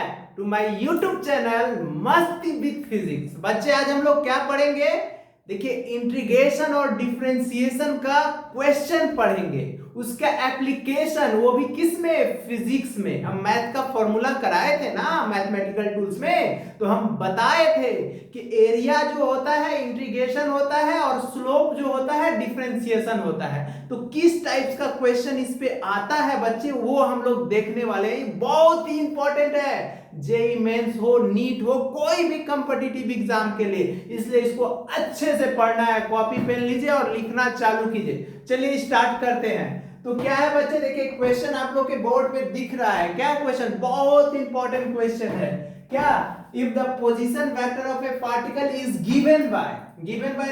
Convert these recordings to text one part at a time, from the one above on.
Back to my YouTube channel Masti with physics. बच्चे आज हम लोग क्या पढ़ेंगे? देखिए इंटीग्रेशन और डिफरेंशिएशन का क्वेश्चन पढ़ेंगे, उसका एप्लीकेशन, वो भी किस में? फिजिक्स में। हम मैथ का फॉर्मूला कराए थे ना मैथमेटिकल टूल्स में, तो हम बताए थे कि एरिया जो होता है इंटीग्रेशन होता है और स्लोप जो होता है डिफरेंशिएशन होता है। तो किस टाइप्स का क्वेश्चन इस पे आता है बच्चे, वो हम लोग देखने वाले हैं। बहुत ही इंपॉर्टेंट है, जेई मेंस हो, नीट हो, कोई भी कॉम्पिटिटिव एग्जाम के लिए, इसलिए इसको अच्छे से पढ़ना है। कॉपी पेन लीजिए और लिखना चालू कीजिए। चलिए स्टार्ट करते हैं। तो क्या है बच्चे, देखिए क्वेश्चन आप लोग के बोर्ड पे दिख रहा है। क्या क्वेश्चन? बहुत इंपॉर्टेंट क्वेश्चन है। क्या? If the position vector of a particle is given by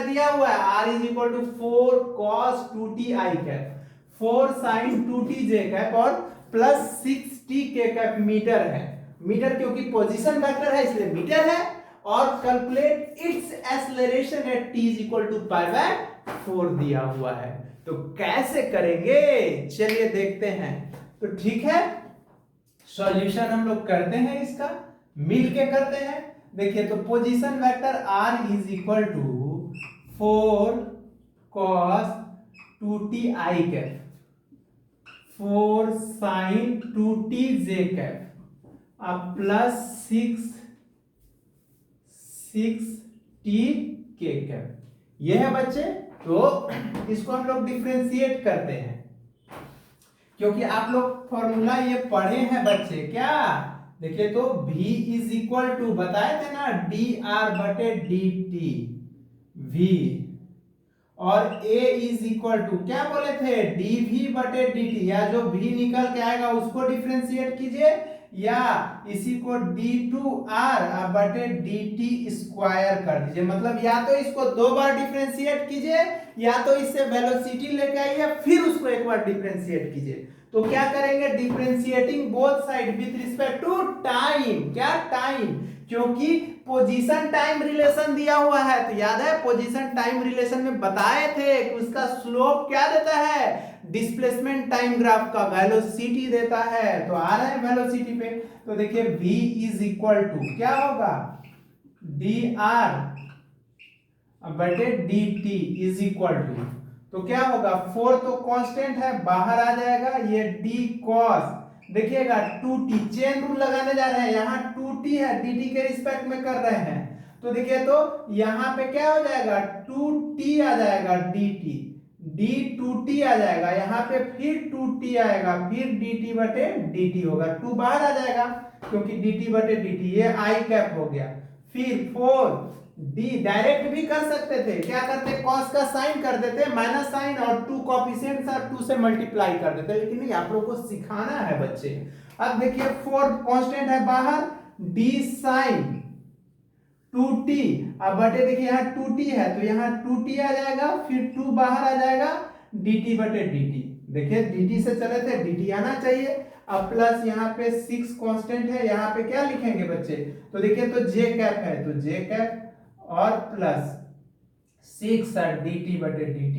दिया हुआ है r is equal to 4 cos 2t i cap, 4 sin 2t j cap और plus 6t k cap meter है। मीटर क्योंकि position vector है इसलिए मीटर है। और calculate its acceleration at t is equal to pi by 4 दिया हुआ है। तो कैसे करेंगे, चलिए देखते हैं। तो ठीक है, सॉल्यूशन हम लोग करते हैं, इसका मिल के करते हैं। देखिए तो position vector r is equal to 4 cos 2t i cap, 4 sin 2t j cap plus 6t k cap, ये है बच्चे। तो इसको हम लोग डिफरेंशिएट करते हैं, क्योंकि आप लोग फॉर्मूला ये पढ़े हैं बच्चे। क्या? देखिए तो v इज इक्वल टू बताए थे ना dr बटे dt, v और a इज इक्वल टू क्या बोले थे? dv बटे dt, या जो v निकल के आएगा उसको डिफरेंशिएट कीजिए, या इसी को d2r बटे dt स्क्वायर कर दीजिए। मतलब या तो इसको दो बार डिफरेंशिएट कीजिए, या तो इससे वेलोसिटी लेके आइए फिर उसको एक बार डिफरेंशिएट कीजिए। तो क्या करेंगे? Differentiating both side with respect to time. क्या? टाइम, क्योंकि पोजीशन टाइम रिलेशन दिया हुआ है। तो याद है पोजीशन टाइम रिलेशन में बताए थे कि उसका स्लोप क्या देता है? डिस्प्लेसमेंट टाइम ग्राफ का वेलोसिटी देता है। तो आ रहा है वेलोसिटी पे। तो देखिए v इज इक्वल टू क्या होगा? dr बटे dt इज इक्वल टू, तो क्या होगा? 4 तो कांस्टेंट है, बाहर आ जाएगा, ये d cos, देखिएगा 2t, चेन रूल लगाने जा रहे हैं। यहाँ 2t है, dt के रिस्पेक्ट में कर रहे हैं। तो देखिए तो यहाँ पे क्या हो जाएगा? 2t आ जाएगा dt, d2t आ जाएगा, यहाँ पे फिर 2t आएगा, फिर dt बटे dt होगा, 2 बाहर आ जाएगा क्योंकि dt बटे dt, ये i कैप हो गया। फिर 4 d डायरेक्ट भी कर सकते थे, क्या करते? cos का साइन कर देते माइनस साइन, और 2 कोएफिशिएंट्स और 2 से मल्टीप्लाई कर देते, लेकिन नहीं, आप लोगों को सिखाना है बच्चे। अब देखिए 4 कांस्टेंट है बाहर, d sin 2t, अब बटे देखिए यहाँ 2t है तो यहाँ 2t आ जाएगा, फिर 2 बाहर आ जाएगा, dt बटे dt, देखिए dt से चले थे dt आना चाहिए। अब प्लस यहाँ पे 6 कांस्टेंट है, यहाँ पे क्या लिखेंगे बच्चे? तो देखिए तो j कैप है तो j कैप और प्लस 6 dt बटे dt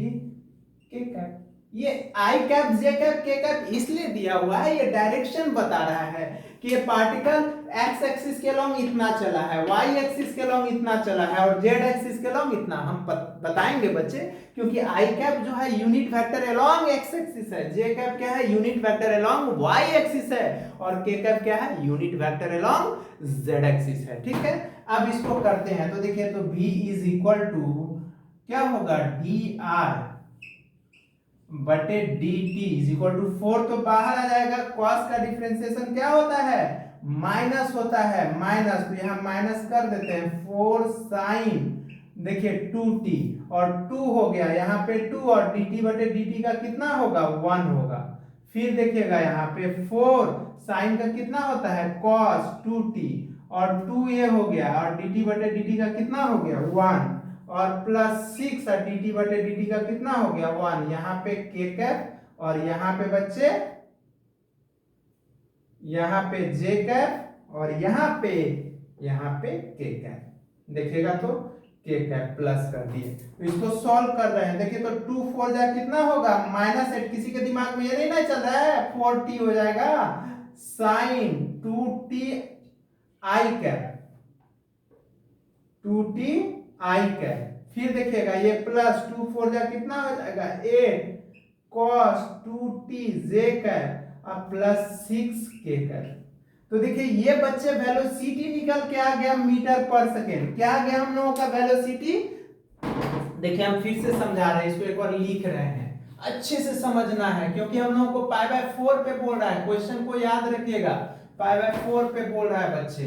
k कैप। ये i cap j cap k cap इसलिए दिया हुआ है, ये डायरेक्शन बता रहा है कि ये पार्टिकल x एक्सिस के अलोंग इतना चला है, y एक्सिस के अलोंग इतना चला है और z एक्सिस के अलोंग इतना। हम बताएंगे बच्चे, क्योंकि i कैप जो है unit vector along x axis है, j कैप क्या है? Unit vector along y axis है, और k कैप क्या है? Unit vector along z axis है। ठीक है, अब इसको करते हैं। तो देखिए तो v इज इक्वल टू क्या होगा? dr बटे dt इज इक्वल टू 4 तो बाहर आ जाएगा, cos का डिफरेंशिएशन क्या होता है? माइनस होता है, माइनस, तो यहां माइनस कर देते हैं। 4 sin देखिए 2t और 2 हो गया, यहाँ पे 2 और dt बटे dt का कितना होगा? 1 होगा। फिर देखिएगा यहाँ पे 4 sin का कितना होता है? cos 2t और 2 ये हो गया, और dt बटे dt का कितना हो गया? 1 और प्लस 6 और dt बटे dt का कितना हो गया? 1। यहाँ पे k कैप और यहाँ पे बच्चे यहाँ पे j कैप और यहाँ पे k कैप। देखिएगा तो k कैप प्लस कर दिए। तो इसको सॉल्व कर रहे हैं। देखिए तो 2 4 जा कितना होगा? -8। किसी के दिमाग में ये नहीं ना चल रहा है? 4t हो जाएगा, sin 2t i cap, 2t i cap. फिर देखिएगा ये प्लस 2 4 जा कितना हो जाएगा 8 cos 2t j कैप और प्लस 6 k कैप। तो देखिए ये बच्चे वेलोसिटी निकल के आ गया मीटर पर सेकेंड। क्या आ गया हम लोगों का वेलोसिटी? देखिए हम फिर से समझा रहे हैं, इसको एक बार लिख रहे हैं, अच्छे से समझना है क्योंकि हम लोगों को पाई बाय 4 पे बोल रहा है। क्वेश्चन को याद रखिएगा, पाई बाय 4 पे बोल रहा है बच्चे।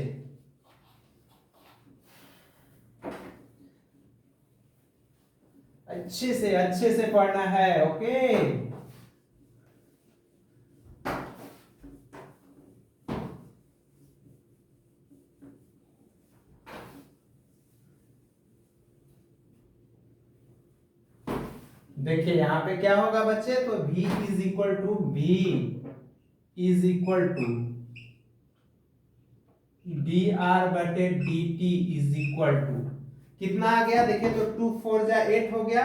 अच्छे से पढ़ना है, ओके। देखिए यहां पे क्या होगा बच्चे, तो v is equal to dr बटे dt इज इक्वल टू कितना आ गया? देखिए तो 2 4 जा 8 हो गया,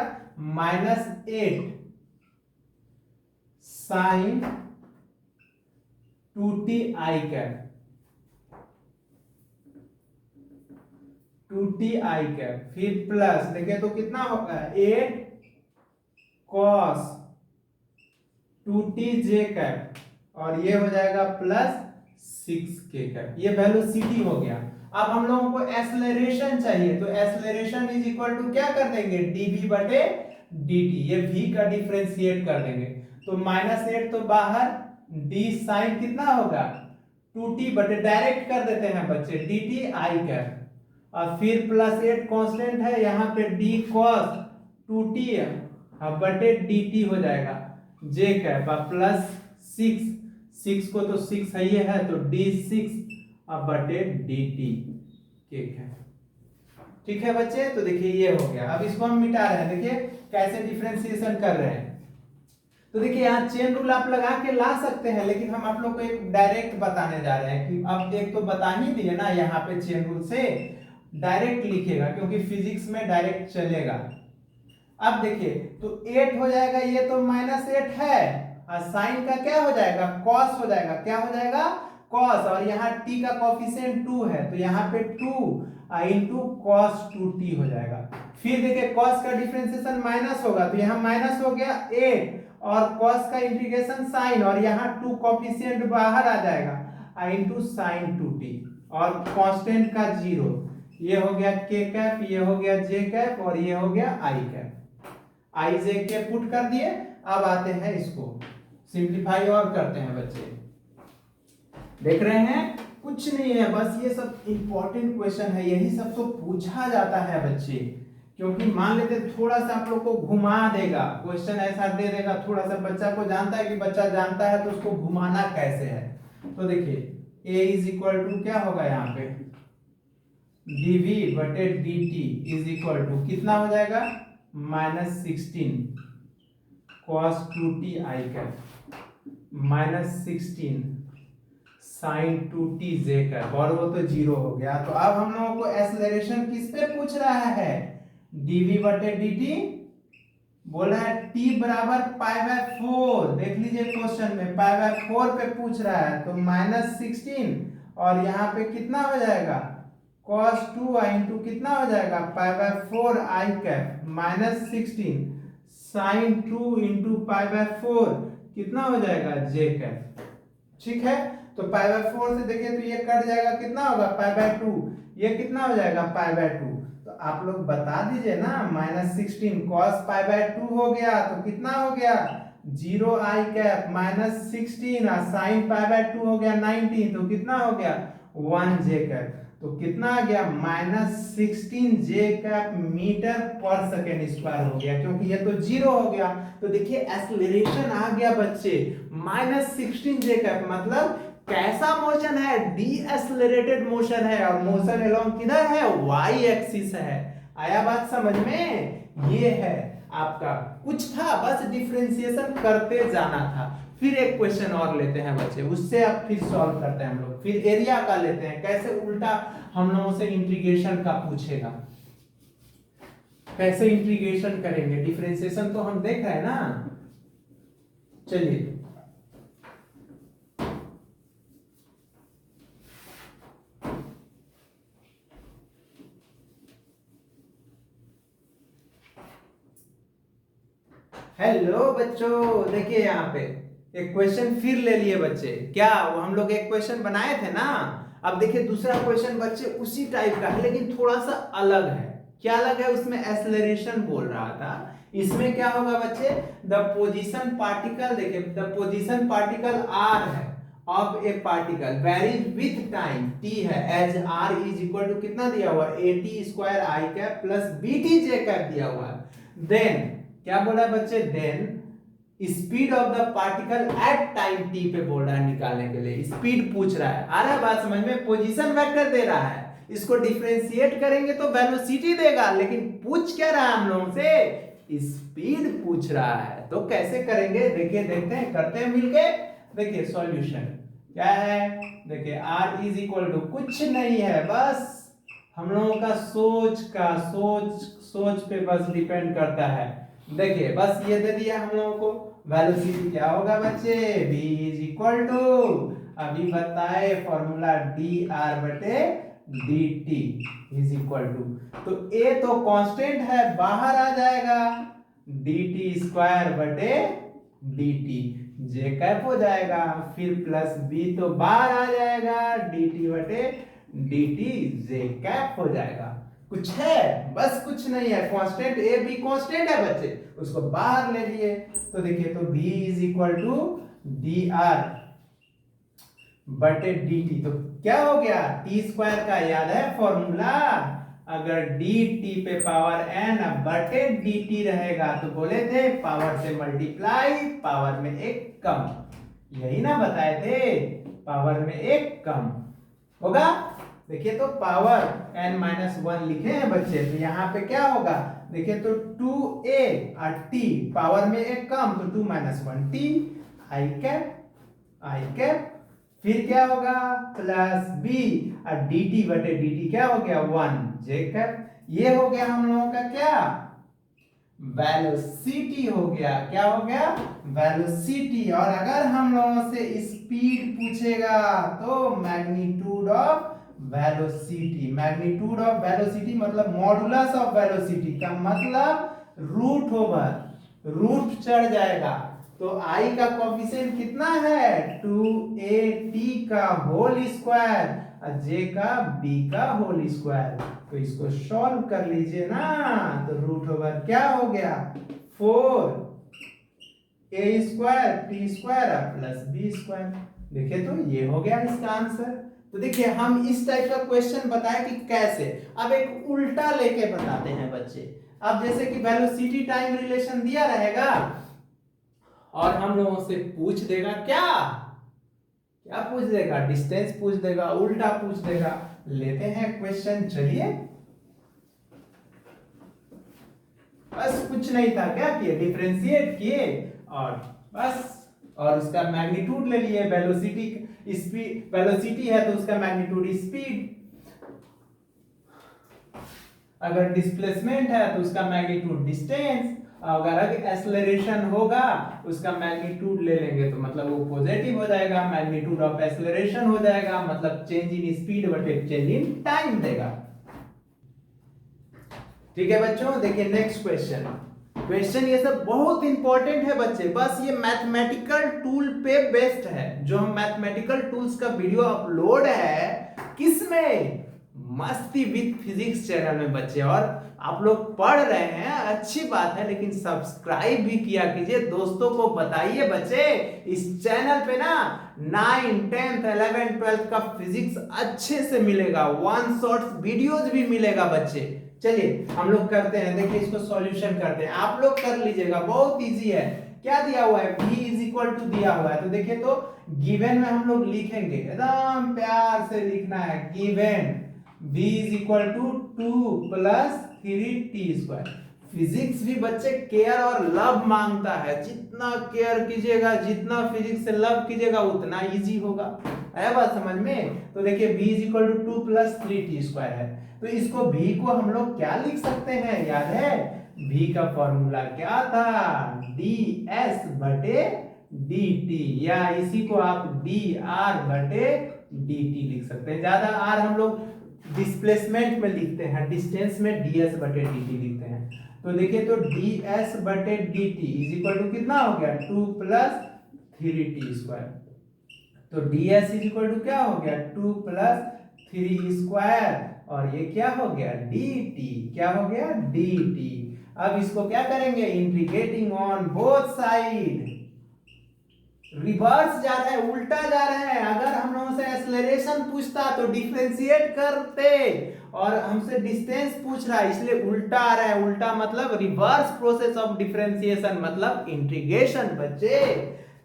-8 sign 2t i cap, 2t i cap. फिर प्लस देखिए तो कितना होगा 8 cos 2t j कैप और ये हो जाएगा प्लस 6k कैप। ये वेलोसिटी हो गया। अब हम लोगों को एक्सेलरेशन चाहिए, तो एक्सेलरेशन इज इक्वल टू क्या कर देंगे dv बटे dt, ये v का डिफरेंशिएट कर देंगे। तो -8 तो बाहर, d साइन कितना होगा 2t बटे, डायरेक्ट कर देते हैं बच्चे dt आई कैप और फिर प्लस 8 कांस्टेंट है यहाँ पे d cos 2t बटे dt हो जाएगा j कैप प्लस 6 को तो 6 है ये है तो d6 बटे dt के है। ठीक है बच्चे, तो देखिए ये हो गया। अब इसको हम मिटा रहे हैं, देखिए कैसे डिफरेंशिएशन कर रहे हैं। तो देखिए यहाँ चेन रूल आप लगा के ला सकते हैं, लेकिन हम आप लोग को एक डायरेक्ट बताने जा रहे हैं कि अब एक तो बता ही दिए ना यहाँ पे चेन रूल से डायरेक्ट लिखेगा क्योंकि फिजिक्स में डायरेक्ट चलेगा। अब देखिए तो 8 हो जाएगा, ये तो -8 है और साइन का क्या हो जाएगा cos हो जाएगा, क्या हो जाएगा cos, और यहाँ t का कोफिशिएंट 2 है तो यहाँ पे 2 इंटू cos 2t हो जाएगा। फिर देखिए cos का डिफरेंशिएशन माइनस होगा तो यहाँ माइनस हो गया 8 और cos का इंटीग्रेशन साइन और यहाँ 2 कोफिशिएंट बाहर आ जाएगा इंटू साइन 2t और कांस्टेंट का 0। ये हो गया k कैप, ये हो गया j कैप और ये हो गया i कैप। आई जे के पुट कर दिए। अब आते हैं इसको सिंप्लीफाई और करते हैं बच्चे। देख रहे हैं कुछ नहीं है, बस ये सब इंपॉर्टेंट क्वेश्चन है, यही सब तो पूछा जाता है बच्चे। क्योंकि मान लेते थोड़ा सा आप लोग को घुमा देगा क्वेश्चन, ऐसा दे देगा थोड़ा सा, बच्चा को जानता है कि बच्चा जानता है तो उसको घुमाना कैसे है। तो देखिए a इज इक्वल टू क्या होगा यहाँ पे dv बटे dt इज इक्वल टू कितना हो जाएगा -16 cos 2t i cap -16 sin 2t j cap और वो तो 0 हो गया। तो अब हम लोगों को एक्सेलरेशन किस पे पूछ रहा है dv बटे dt, बोल रहा है t बराबर π/4। देख लीजिए क्वेश्चन में π/4 पे पूछ रहा है तो -16 और यहाँ पे कितना हो जाएगा cos 2 इंटू कितना हो जाएगा π/4 आई कैप -16 sin 2 इंटू π/4 कितना हो जाएगा j कैप। ठीक है, तो π/4 से देखिए तो ये कट जाएगा, कितना होगा π/2, ये कितना हो जाएगा π/2। तो आप लोग बता दीजिए ना -16 cos π/2 हो गया तो कितना हो गया 0 आई कैप -16 और sin π/2 हो गया 19 तो कितना हो गया 1 j कैप। तो कितना आ गया -16 j कैप मीटर पर सेकेंड स्क्वायर हो गया, क्योंकि ये तो 0 हो गया। तो देखिए एक्सेलरेशन आ गया बच्चे -16 j कैप, मतलब कैसा मोशन है डी एक्सेलरेटेड मोशन है और मोशन अलोंग किधर है y एक्सिस है। आया बात समझ में? ये है आपका, कुछ था बस डिफरेंशिएशन करते जाना था। फिर एक क्वेश्चन और लेते हैं बच्चे, उससे अब फिर सॉल्व करते हैं हम लोग। फिर एरिया का लेते हैं, कैसे उल्टा हम लोगों से इंटीग्रेशन का पूछेगा, कैसे इंटीग्रेशन करेंगे। डिफरेंशिएशन तो हम देख रहे हैं ना। चलिए हेलो बच्चों, देखिए यहाँ पे एक क्वेश्चन फिर ले लिए बच्चे। क्या वो हम लोग एक क्वेश्चन बनाए थे ना, अब देखिए दूसरा क्वेश्चन बच्चे उसी टाइप का है लेकिन थोड़ा सा अलग है। क्या अलग है? उसमें एक्सेलरेशन बोल रहा था। इसमें क्या होगा बच्चे, द पोजीशन पार्टिकल, देखिए द पोजीशन पार्टिकल आर है of a particle varies with time t है, as r is equal to कितना दिया हुआ है, a t square i cap plus b t j cap दिया हुआ है। देन क्या बोला है बच्चे, then speed of the particle at time t पे बोल रहा है निकालने के लिए, स्पीड पूछ रहा है। आ रहा है बात समझ में? पोजीशन वेक्टर दे रहा है, इसको डिफरेंशिएट करेंगे तो वेलोसिटी देगा, लेकिन पूछ क्या रहा है हम लोगों से, स्पीड पूछ रहा है। तो कैसे करेंगे देखिए, देखते हैं, करते हैं मिलके। देखिए सॉल्यूशन क्या है, देखिए r इज इक्वल टू कुछ नहीं है, बस हम लोगों का सोच पे बस डिपेंड करता है। देखिए बस ये दे दिया हम लोगों को, वेलोसिटी क्या होगा बच्चे, v इज इक्वल टू, अभी बताए फॉर्मूला dr बटे dt इज इक्वल टू, तो a तो कांस्टेंट है बाहर आ जाएगा, dt स्क्वायर बटे dt जे कैप हो जाएगा, फिर प्लस b तो बाहर आ जाएगा, dt बटे dt जे कैप हो जाएगा। कुछ है? बस कुछ नहीं है, कांस्टेंट ए बी कांस्टेंट है बच्चे, उसको बाहर ले लिए। तो देखिए तो v is equal to dr बटे dt, तो क्या हो गया, टी स्क्वायर का याद है फॉर्मूला, अगर dt पे पावर n बटे dt रहेगा तो बोले थे पावर से मल्टीप्लाई, पावर में एक कम, यही ना बताए थे, पावर में एक कम होगा। देखिए तो पावर n माइनस वन लिखे हैं बच्चे, तो यहाँ पे क्या होगा, देखिए तो 2a और t पावर में एक कम, तो 2 माइनस वन t आई कैप, फिर क्या होगा प्लस b और dt बटे dt क्या हो गया 1 जे कैप। ये हो गया हम लोगों का क्या, वेलोसिटी हो गया। क्या हो गया, वेलोसिटी। और अगर हम लोगों से स्पीड पूछेगा तो magnitude of velocity, magnitude of velocity मतलब मॉडुलस ऑफ वेलोसिटी का मतलब रूट ओवर, रूट चढ़ जाएगा, तो i का कोफिशिएंट कितना है 2at का होल स्क्वायर और j का b का होल स्क्वायर, तो इसको सॉल्व कर लीजिए ना, तो रूट ओवर क्या हो गया 4a square t square plus b square. देखिए तो ये हो गया इसका आंसर। तो देखिए हम इस टाइप का क्वेश्चन बताएं कि कैसे, अब एक उल्टा लेके बताते हैं बच्चे। अब जैसे कि वेलोसिटी टाइम रिलेशन दिया रहेगा और हम लोगों से पूछ देगा क्या क्या पूछ देगा, डिस्टेंस पूछ देगा, उल्टा पूछ देगा। लेते हैं क्वेश्चन, चलिए। बस कुछ नहीं था, क्या किए, डिफरेंशिएट किए और बस, और उसका मैग्नीट्यूड ले लिए, वेलोसिटी स्पीड, वेलोसिटी है तो उसका मैग्नीट्यूड स्पीड, अगर डिस्प्लेसमेंट है तो उसका मैग्नीट्यूड डिस्टेंस, अगर एक्सेलरेशन होगा उसका मैग्नीट्यूड ले लेंगे तो मतलब वो पॉजिटिव हो जाएगा, मैग्नीट्यूड ऑफ एक्सेलरेशन हो जाएगा, मतलब चेंज इन स्पीड बटे चेंज इन टाइम देगा। ठीक है बच्चों, देखिए नेक्स्ट क्वेश्चन ये सब बहुत इंपॉर्टेंट है बच्चे, बस ये मैथमेटिकल टूल पे बेस्ड है, जो हम मैथमेटिकल टूल्स का वीडियो अपलोड है किसमें, मस्ती विद फिजिक्स चैनल में बच्चे। और आप लोग पढ़ रहे हैं, अच्छी बात है, लेकिन सब्सक्राइब भी किया कीजिए, दोस्तों को बताइए बच्चे, इस चैनल पे ना 9, 10th, 11th, 12th का फिजिक्स अच्छे से मिलेगा, वन शॉट्स वीडियोज भी मिलेगा बच्चे। चलिए हम लोग करते हैं, देखिए इसको सॉल्यूशन करते हैं, आप लोग कर लीजिएगा, बहुत इजी है। क्या दिया हुआ है, v इज इक्वल टू दिया हुआ है, तो देखिए तो गिवन में हम लोग लिखेंगे, एकदम प्यार से लिखना है, given v is equal to 2 plus 3t square. Physics भी बच्चे केयर और लव मांगता है, जितना केयर कीजिएगा, जितना फिजिक्स से लव कीजिएगा उतना इजी होगा। आया बात समझ में? तो देखिए v is equal to 2 plus 3t square है, तो इसको v को हम लोग क्या लिख सकते हैं, याद है v का फॉर्मूला क्या था, ds बटे dt, या इसी को आप dr बटे dt लिख सकते हैं। ज्यादा r हम लोग डिस्प्लेसमेंट में लिखते हैं, डिस्टेंस में ds बटे dt लिखते हैं। तो देखिए तो ds बटे dt इज इक्वल टू कितना हो गया 2 प्लस 3t स्क्वायर। तो ds इज इक्वल टू क्या हो गया 2 प्लस 3 स्क्वायर और ये क्या हो गया dt, क्या हो गया dt। अब इसको क्या करेंगे integrating on both side, reverse जा रहा है, उल्टा जा रहा है। अगर हम लोगों से एक्सेलरेशन पूछता तो डिफरेंशिएट करते और हमसे डिस्टेंस पूछ रहा है इसलिए उल्टा आ रहा है। उल्टा मतलब रिवर्स प्रोसेस ऑफ डिफरेंशिएशन मतलब इंटीग्रेशन बच्चे।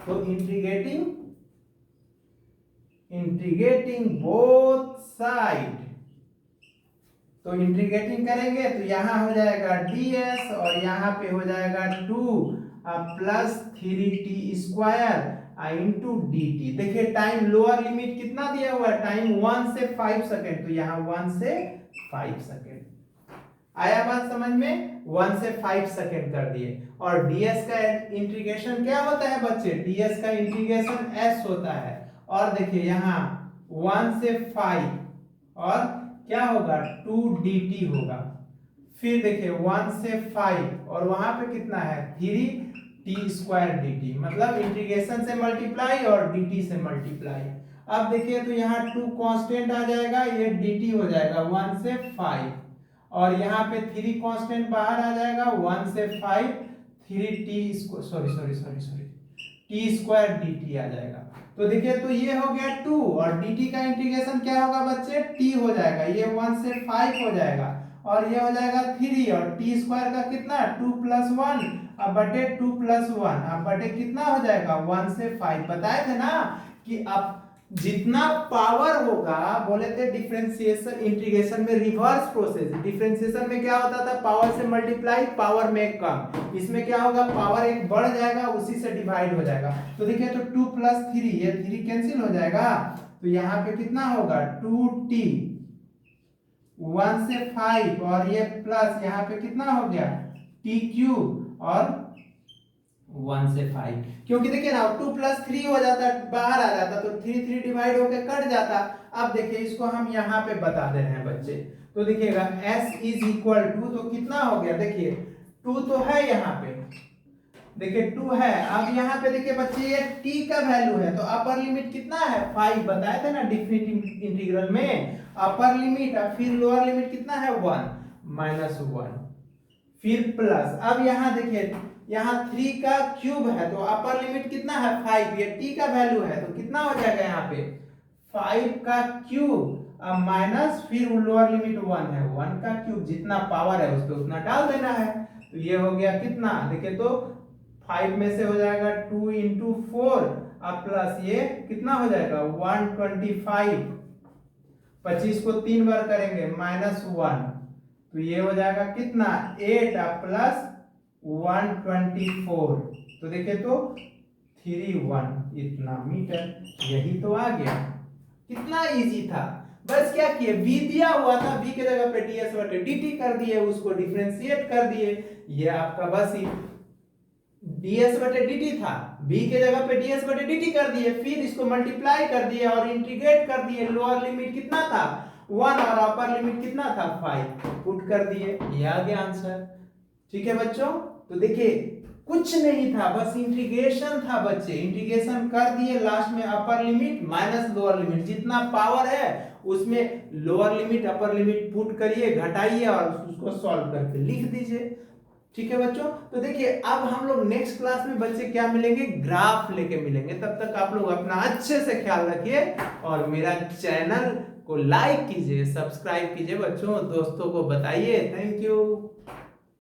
तो इंटीग्रेटिंग बोथ साइड, तो इंटीग्रेटिंग करेंगे तो यहां हो जाएगा ds और यहां पे हो जाएगा 2 plus 3t square into dt। देखिए टाइम लोअर लिमिट कितना दिया हुआ है, टाइम 1 से 5 सेकंड, तो यहाँ 1 से 5 सेकंड आया बात समझ में, 1 से 5 सेकंड कर दिए। और ds का इंटीग्रेशन क्या होता है बच्चे, ds का इंटीग्रेशन s होता है। और देखिए यहाँ 1 से 5 और क्या होगा 2 dt होगा। फिर देखिए 1 से 5 और वहां पे कितना है 3t स्क्वायर dt, मतलब इंटीग्रेशन से मल्टीप्लाई और dt से मल्टीप्लाई। अब देखिए तो यहाँ 2 कांस्टेंट आ जाएगा, ये dt हो जाएगा 1 से 5 और यहाँ पे 3 कांस्टेंट बाहर आ जाएगा 1 से 5 3t sorry t square dt आ जाएगा। तो देखिए तो ये हो गया 2 और dt का इंटीग्रेशन क्या होगा बच्चे t हो जाएगा, ये 1 से 5 हो जाएगा और ये हो जाएगा 3 और t स्क्वायर का कितना 2 प्लस 1 अब बटे 2 प्लस 1 अब बटे कितना हो जाएगा 1 से 5। बताए थे ना कि अब जितना पावर होगा, बोले थे डिफरेंशिएशन इंटीग्रेशन में रिवर्स प्रोसेस, डिफरेंशिएशन में क्या होता था पावर से मल्टीप्लाई पावर में कम, इसमें क्या होगा पावर एक बढ़ जाएगा उसी से डिवाइड हो जाएगा। तो देखिए तो 2 प्लस 3 ये 3 कैंसिल हो जाएगा तो यहाँ पे कितना होगा 2t 1 से 5 और ये प्लस यहाँ पे कितना हो गया t क्यूब और 1 से 5, क्योंकि देखिए ना 2 प्लस 3 हो जाता बाहर आ जाता तो 3 डिवाइड होकर कट जाता। अब देखिए इसको हम यहाँ पे बता दे रहे हैं बच्चे, तो देखिएगा s इज इक्वल टू तो कितना हो गया देखिए 2 तो है यहाँ पे, देखिए 2 है। अब यहाँ पे देखिए बच्चे ये t का वैल्यू है तो अपर लिमिट कितना है 5, बताए थे ना डिफरेंट इंटीग्रल में अपर लिमिट और फिर लोअर लिमिट कितना है 1 माइनस 1 फिर प्लस। अब यहाँ देखिए यहाँ 3 का क्यूब है तो अपर लिमिट कितना है 5, ये t का वैल्यू है तो कितना हो जाएगा यहाँ पे 5 का क्यूब अब माइनस फिर लोअर लिमिट 1 है, 1 का क्यूब जितना पावर है उस पर उतना डाल देना है। तो ये हो गया कितना देखिए तो 5 में से हो जाएगा 2 इंटू 4 अब प्लस ये कितना हो जाएगा 125, 25 को 3 बार करेंगे माइनस 1 तो ये हो जाएगा कितना 8 प्लस 124 तो देखिए तो 31 इतना मीटर, यही तो आ गया। कितना इजी था, बस क्या किए v दिया हुआ था v के जगह पे ds बटे dt कर दिए, उसको डिफरेंशिएट कर दिए। ये आपका बस ही ds बटे dt था, b के जगह पे ds बटे dt कर दिए, फिर इसको मल्टीप्लाई कर दिए और इंटीग्रेट कर दिए। लोअर लिमिट कितना था 1 और अपर लिमिट कितना था 5 पुट कर दिए, ये आ गया आंसर। ठीक है बच्चों, तो देखिए कुछ नहीं था बस इंटीग्रेशन था बच्चे, इंटीग्रेशन कर दिए लास्ट में upper limit minus lower limit, जितना पावर है उसमें lower limit upper limit put करिए घटाइए और उसको सॉल्व करके लिख दीजिए। ठीक है बच्चों, तो देखिए अब हम लोग नेक्स्ट क्लास में बच्चे क्या मिलेंगे ग्राफ लेके मिलेंगे। तब तक आप लोग अपना अच्छे से ख्याल रखिए और मेरा चैनल को लाइक कीजिए, सब्सक्राइब कीजिए बच्चों, दोस्तों को बताइए। Thank you.